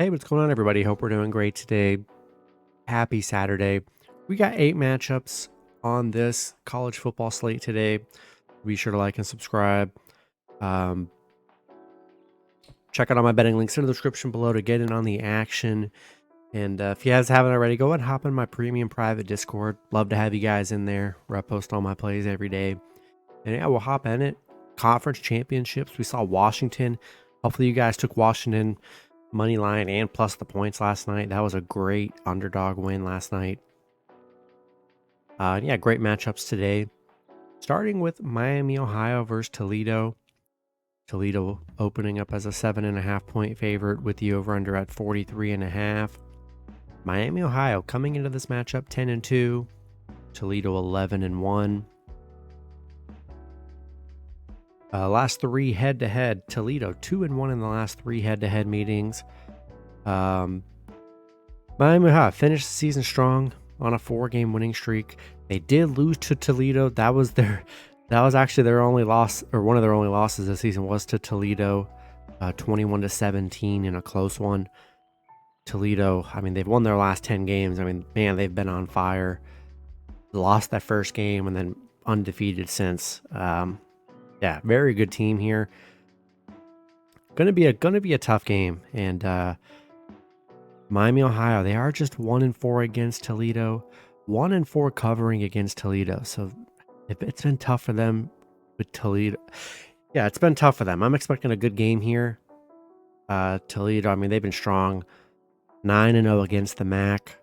Hey, what's going on, everybody? Hope we're doing great today. Happy Saturday. We got 8 matchups on this college football slate today. Be sure to like and subscribe. Check out all my betting links in the description below to get in on the action. And if you guys haven't already, go ahead and hop in my premium private Discord. Love to have you guys in there where I post all my plays every day. And yeah, we'll hop in it. Conference championships. We saw Washington. Hopefully you guys took Washington money line and plus the points last night. That was a great underdog win last night. Yeah, great matchups today. Starting with Miami, Ohio versus Toledo. Toledo opening up as a 7.5 point favorite with the over-under at 43.5. Miami, Ohio coming into this matchup 10-2. Toledo 11-1. Last 3 head-to-head. Toledo 2-1 in the last 3 head-to-head meetings. Miami, Ohio finished the season strong on a 4-game winning streak. They did lose to Toledo. That was actually their only loss, or one of their only losses this season was to Toledo, 21-17 in a close one. Toledo, I mean, they've won their last 10 games. I mean, man, they've been on fire. Lost that first game and then undefeated since. Yeah, very good team here. Gonna be a tough game. And Miami, Ohio, they are just 1-4 against Toledo, 1-4 covering against Toledo. So it's been tough for them with Toledo. Yeah, it's been tough for them. I'm expecting a good game here. Toledo, I mean, they've been strong. 9-0 against the MAC.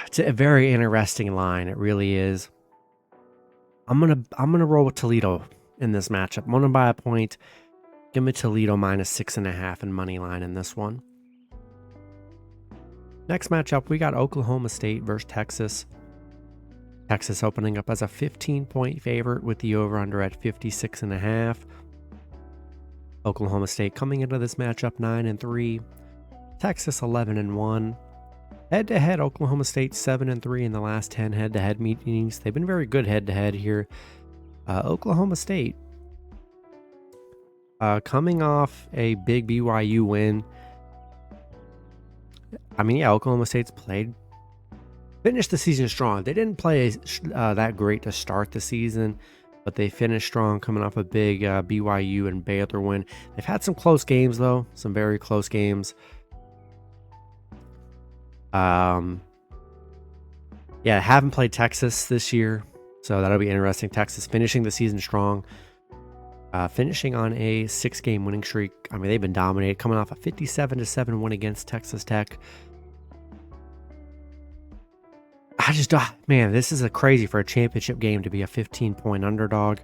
It's a very interesting line. It really is. I'm gonna roll with Toledo in this matchup. I'm gonna buy a point. Give me Toledo minus 6.5 in money line in this one. Next matchup, we got Oklahoma State versus Texas. Texas opening up as a 15-point favorite with the over-under at 56.5. Oklahoma State coming into this matchup 9-3. Texas 11-1. Head-to-head, Oklahoma State 7-3 in the last 10 head-to-head meetings. They've been very good head-to-head here. Oklahoma State coming off a big BYU win. I mean, yeah, Oklahoma State's finished the season strong. They didn't play that great to start the season, but they finished strong coming off a big BYU and Baylor win. They've had some close games, though, some very close games. Yeah, haven't played Texas this year, so that'll be interesting. Texas finishing the season strong, finishing on a 6-game winning streak. I mean, they've been dominated, coming off a 57-7 win against Texas Tech. Man, this is crazy for a championship game to be a 15-point underdog.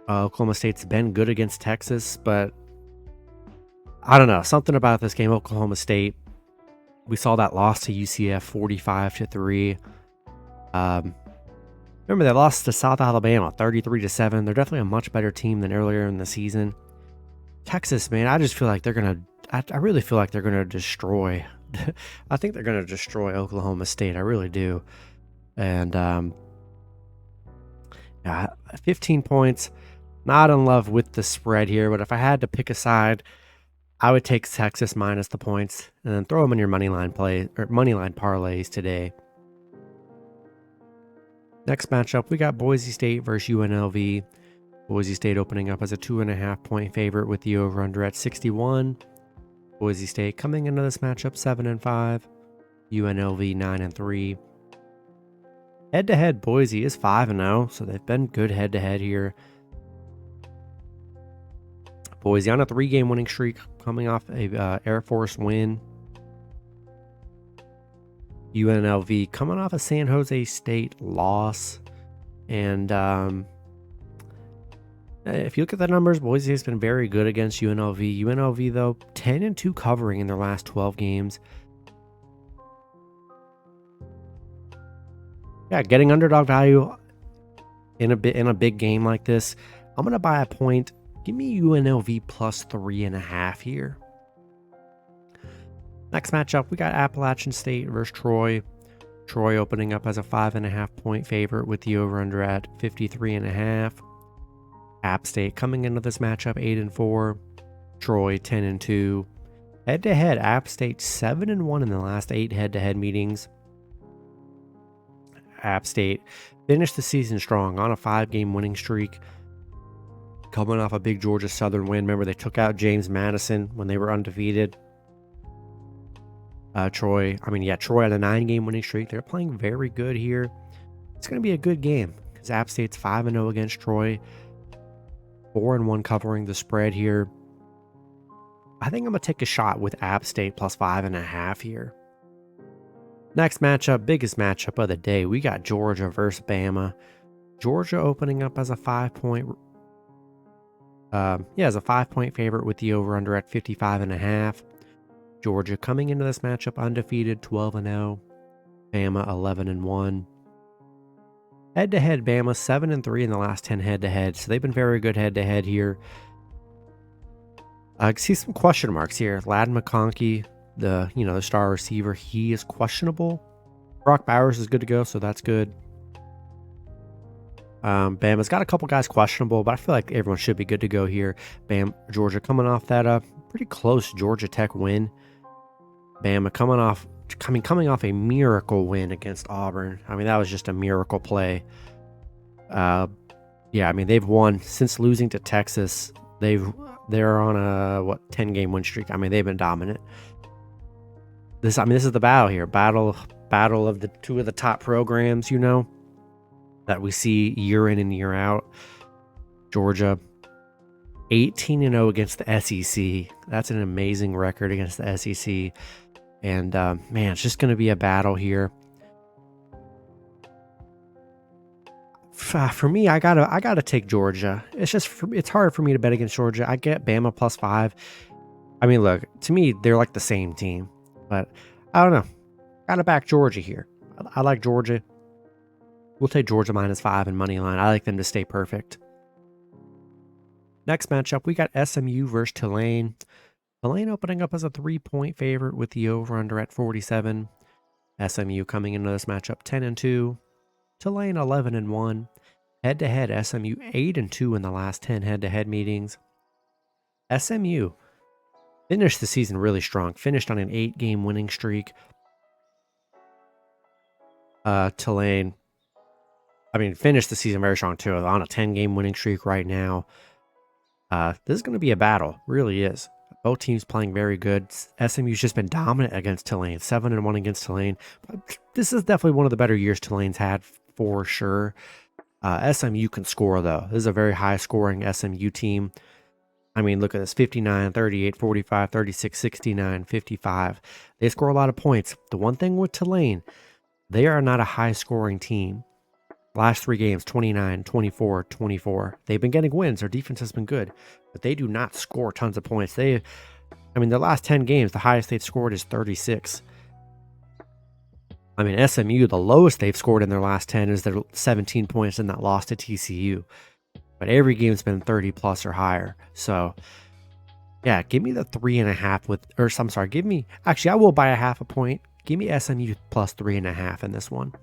Oklahoma State's been good against Texas, but I don't know, something about this game. Oklahoma State, we saw that loss to UCF 45-3. Remember, they lost to South Alabama 33-7. They're definitely a much better team than earlier in the season. Texas, man, I just feel like I really feel like they're gonna destroy. I think they're gonna destroy Oklahoma State. I really do. And yeah, 15 points. Not in love with the spread here, but if I had to pick a side, I would take Texas minus the points and then throw them in your money line parlays today. Next matchup, we got Boise State versus UNLV. Boise State opening up as a 2.5 point favorite with the over-under at 61. Boise State coming into this matchup 7-5. UNLV 9-3. Head-to-head, Boise is 5-0, so they've been good head-to-head here. Boise on a 3-game winning streak, coming off a Air Force win. UNLV coming off a San Jose State loss. And if you look at the numbers, Boise has been very good against UNLV. UNLV, though, 10-2 covering in their last 12 games. Yeah, getting underdog value in a big game like this. I'm going to buy a point. Give me UNLV plus 3.5 here. Next matchup, we got Appalachian State versus Troy. Troy opening up as a 5.5 point favorite with the over-under at 53.5. App State coming into this matchup 8-4. Troy 10-2. Head-to-head, App State 7-1 in the last 8 head-to-head meetings. App State finished the season strong on a 5-game winning streak, coming off a big Georgia Southern win. Remember, they took out James Madison when they were undefeated. Troy had a 9-game winning streak. They're playing very good here. It's going to be a good game because App State's 5-0 against Troy, 4-1 covering the spread here. I think I'm going to take a shot with App State plus 5.5 here. Next matchup, biggest matchup of the day. We got Georgia versus Bama. Georgia opening up as a 5-point favorite with the over-under at 55.5. Georgia coming into this matchup undefeated, 12-0. Bama 11-1. Head-to-head, Bama 7-3 in the last 10 head-to-head, so they've been very good head-to-head here. I see some question marks here. Ladd McConkey, the star receiver, he is questionable. Brock Bowers is good to go, so that's good. Bama's got a couple guys questionable, but I feel like everyone should be good to go here. Georgia coming off that pretty close Georgia Tech win. Bama coming off a miracle win against Auburn. I mean, that was just a miracle play. They've won since losing to Texas. They're on a 10-game win streak. I mean, they've been dominant. This is the battle here. Battle of the two of the top programs, that we see year in and year out. Georgia 18-0 against the SEC. That's an amazing record against the SEC. And it's just going to be a battle here. For me, I gotta take Georgia. It's hard for me to bet against Georgia. I get Bama plus 5. I mean, look, to me, they're like the same team, but I don't know. Gotta back Georgia here. I like Georgia. We'll take Georgia minus 5 in money line. I like them to stay perfect. Next matchup, we got SMU versus Tulane. Tulane opening up as a 3-point favorite with the over-under at 47. SMU coming into this matchup 10-2. Tulane 11-1. Head-to-head, SMU 8-2 in the last 10 head-to-head meetings. SMU finished the season really strong. Finished on an 8-game winning streak. Tulane, finished the season very strong too. On a 10-game winning streak right now. This is going to be a battle. Really is. Both teams playing very good. SMU's just been dominant against Tulane. 7-1 against Tulane. This is definitely one of the better years Tulane's had for sure. SMU can score though. This is a very high scoring SMU team. I mean, look at this. 59, 38, 45, 36, 69, 55. They score a lot of points. The one thing with Tulane, they are not a high scoring team. Last 3 games, 29, 24, 24. They've been getting wins. Their defense has been good, but they do not score tons of points. Their last 10 games, the highest they've scored is 36. SMU, the lowest they've scored in their last 10 is their 17 points in that loss to TCU. But every game's been 30 plus or higher. So, yeah, give me the 3.5 I will buy a half a point. Give me SMU plus 3.5 in this one.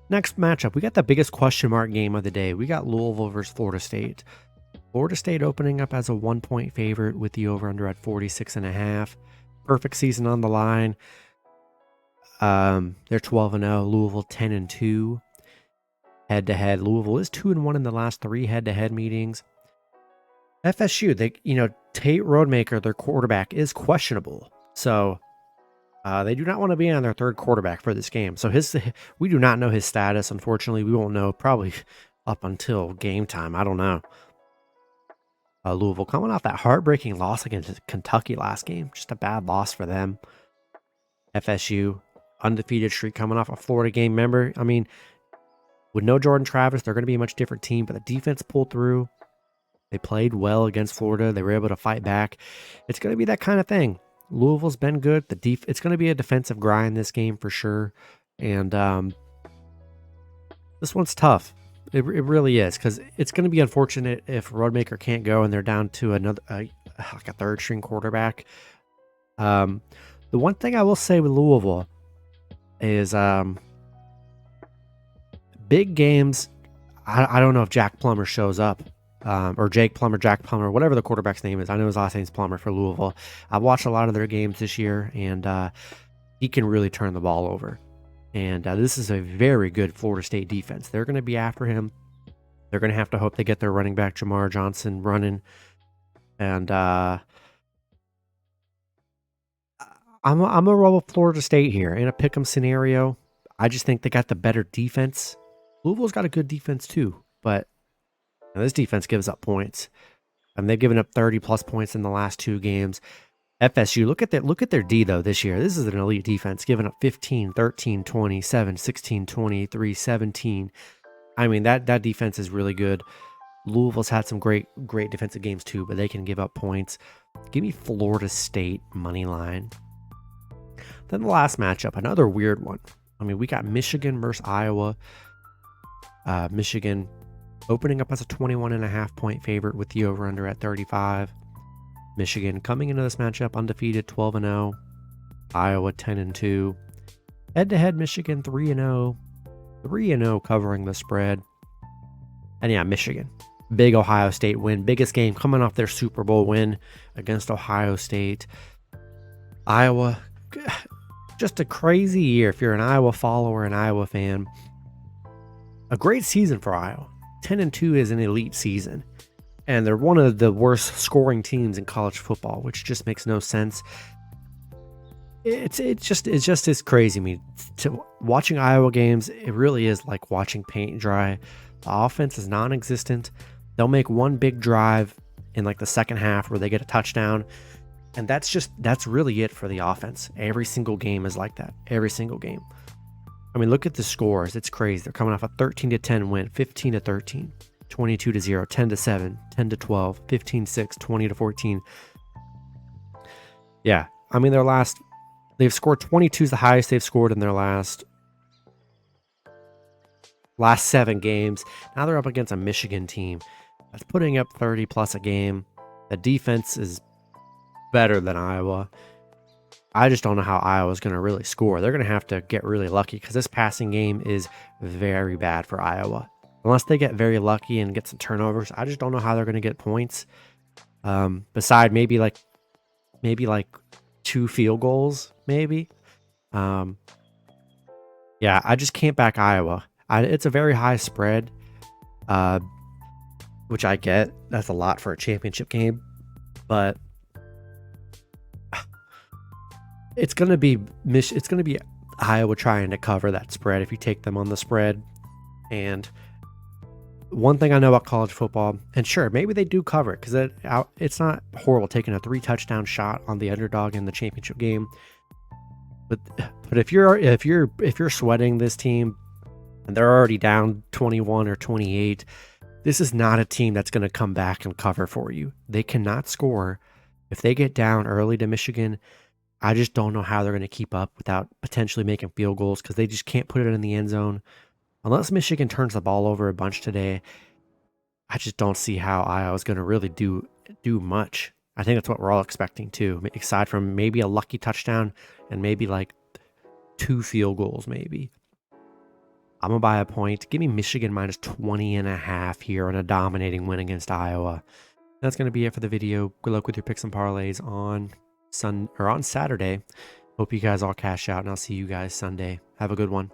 Next matchup, we got the biggest question mark game of the day. We got Louisville versus Florida State. Florida State opening up as a 1-point favorite with the over-under at 46.5. Perfect season on the line. They're 12-0. Louisville 10-2. Head-to-head. Louisville is 2-1 in the last 3 head-to-head meetings. FSU, Tate Rodemaker, their quarterback, is questionable. So they do not want to be on their third quarterback for this game. So we do not know his status. Unfortunately, we won't know probably up until game time. I don't know. Louisville coming off that heartbreaking loss against Kentucky last game. Just a bad loss for them. FSU, undefeated streak coming off a Florida game. Remember, with no Jordan Travis, they're going to be a much different team, but the defense pulled through. They played well against Florida. They were able to fight back. It's going to be that kind of thing. Louisville's been good. It's going to be a defensive grind this game for sure. And this one's tough. It really is, because it's going to be unfortunate if Rodemaker can't go and they're down to a third string quarterback. The one thing I will say with Louisville is big games. I don't know if Jack Plummer shows up or Jack Plummer, whatever the quarterback's name is. I know his last name's Plummer for Louisville. I've watched a lot of their games this year, and he can really turn the ball over. And this is a very good Florida State defense. They're going to be after him. They're going to have to hope they get their running back, Jamar Johnson, running. And I'm a roll with Florida State here in a pick'em scenario. I just think they got the better defense. Louisville's got a good defense too, but this defense gives up points. They've given up 30-plus points in the last 2 games. FSU, look at their D, though, this year. This is an elite defense, giving up 15, 13, 20, 7, 16, 23, 17. I mean, that defense is really good. Louisville's had some great defensive games, too, but they can give up points. Give me Florida State money line. Then the last matchup, another weird one. I mean, we got Michigan versus Iowa. Michigan opening up as a 21.5 point favorite with the over-under at 35. Michigan coming into this matchup undefeated, 12-0. Iowa 10-2. Head-to-head, Michigan 3-0. 3-0 covering the spread. And yeah, Michigan. Big Ohio State win. Biggest game coming off their Super Bowl win against Ohio State. Iowa, just a crazy year if you're an Iowa follower, an Iowa fan. A great season for Iowa. 10-2 is an elite season. And they're one of the worst scoring teams in college football, which just makes no sense. It's just as crazy to me. Watching Iowa games, it really is like watching paint dry. The offense is non-existent. They'll make one big drive in like the second half where they get a touchdown. And that's really it for the offense. Every single game is like that. Every single game. I mean, look at the scores. It's crazy. They're coming off a 13-10 win, 15-13. 22-0, 10-7, 10-12, 15-6, 20-14. Yeah, I mean they've scored 22 is the highest they've scored in their last 7 games. Now they're up against a Michigan team that's putting up 30 plus a game. The defense is better than Iowa. I just don't know how Iowa's going to really score. They're going to have to get really lucky because this passing game is very bad for Iowa. Unless they get very lucky and get some turnovers, I just don't know how they're going to get points. Beside maybe like 2 field goals, maybe. Yeah, I just can't back Iowa. It's a very high spread, which I get. That's a lot for a championship game, but it's going to be Iowa trying to cover that spread if you take them on the spread. And one thing I know about college football, and sure, maybe they do cover it because it's not horrible taking a 3-touchdown shot on the underdog in the championship game. But if you're sweating this team and they're already down 21 or 28, this is not a team that's going to come back and cover for you. They cannot score. If they get down early to Michigan, I just don't know how they're going to keep up without potentially making field goals because they just can't put it in the end zone. Unless Michigan turns the ball over a bunch today, I just don't see how Iowa's going to really do much. I think that's what we're all expecting too, aside from maybe a lucky touchdown and maybe like 2 field goals maybe. I'm going to buy a point. Give me Michigan minus 20.5 here on a dominating win against Iowa. That's going to be it for the video. Good luck with your picks and parlays on Saturday. Hope you guys all cash out, and I'll see you guys Sunday. Have a good one.